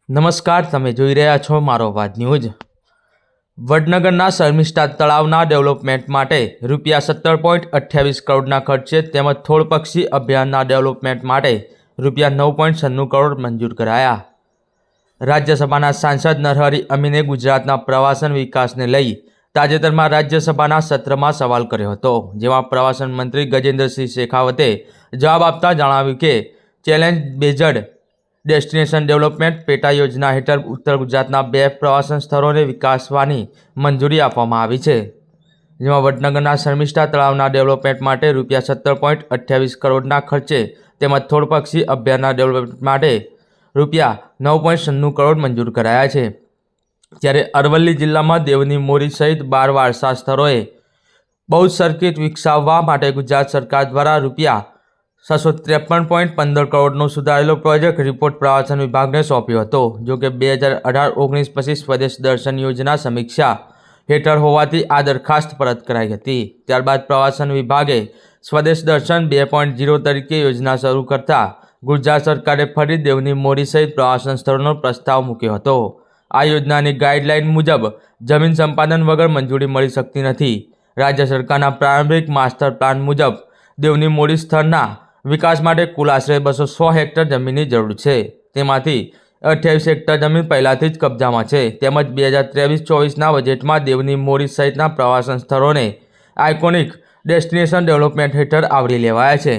નમસ્કાર, તમે જોઈ રહ્યા છો મારો વાત ન્યૂઝ। વડનગરના શર્મિષ્ઠા તળાવના ડેવલપમેન્ટ માટે ₹17.28 કરોડના ખર્ચે તેમજ થોળ પક્ષી અભયારણ્યના ડેવલપમેન્ટ માટે ₹9.96 કરોડ મંજૂર કરાયા। રાજ્યસભાના સાંસદ નરહરી અમીને ગુજરાતના પ્રવાસન વિકાસને લઈ તાજેતરમાં રાજ્યસભાના સત્રમાં સવાલ કર્યો હતો, જેમાં પ્રવાસન મંત્રી ગજેન્દ્રસિંહ શેખાવતે જવાબ આપતા જણાવ્યું કે ચેલેન્જ બેઝડ ડેસ્ટિનેશન ડેવલપમેન્ટ પેટા યોજના હેઠળ ઉત્તર ગુજરાતના 2 પ્રવાસન સ્થળોને વિકાસવાની મંજૂરી આપવામાં આવી છે, જેમાં વડનગરના શર્મિષ્ઠા તળાવના ડેવલપમેન્ટ માટે ₹17.28 કરોડના ખર્ચે તેમજ થોળ પક્ષી અભયારણ્યના ડેવલપમેન્ટ માટે ₹9.96 કરોડ મંજૂર કરાયા છે। ત્યારે અરવલ્લી જિલ્લામાં દેવની મોરી સહિત 12 વારસા સ્થળોએ બૌદ્ધ સર્કિટ વિકસાવવા માટે ગુજરાત સરકાર દ્વારા ₹653.15 કરોડનો સુધારેલો પ્રોજેક્ટ રિપોર્ટ પ્રવાસન વિભાગને સોંપ્યો હતો। જોકે 2018-19 પછી સ્વદેશ દર્શન યોજના સમીક્ષા હેઠળ હોવાથી આ દરખાસ્ત પરત કરાઈ હતી। ત્યારબાદ પ્રવાસન વિભાગે સ્વદેશ દર્શન 2.0 તરીકે યોજના શરૂ કરતા ગુજરાત સરકારે ફરી દેવની મોરી સહિત પ્રવાસન સ્થળોનો પ્રસ્તાવ મૂક્યો હતો। આ યોજનાની ગાઈડલાઈન મુજબ જમીન સંપાદન વગર મંજૂરી મળી શકતી નથી। રાજ્ય સરકારના પ્રારંભિક માસ્ટર પ્લાન મુજબ દેવની મોરી સ્થળના વિકાસ માટે કુલ આશરે 206 હેક્ટર જમીનની જરૂર છે। તેમાંથી 28 હેક્ટર જમીન પહેલાથી જ કબજામાં છે। તેમજ 2023-24ના બજેટમાં દેવની મોરી સહિતના પ્રવાસન સ્થળોને આઇકોનિક ડેસ્ટિનેશન ડેવલપમેન્ટ હેઠળ આવરી લેવાયા છે।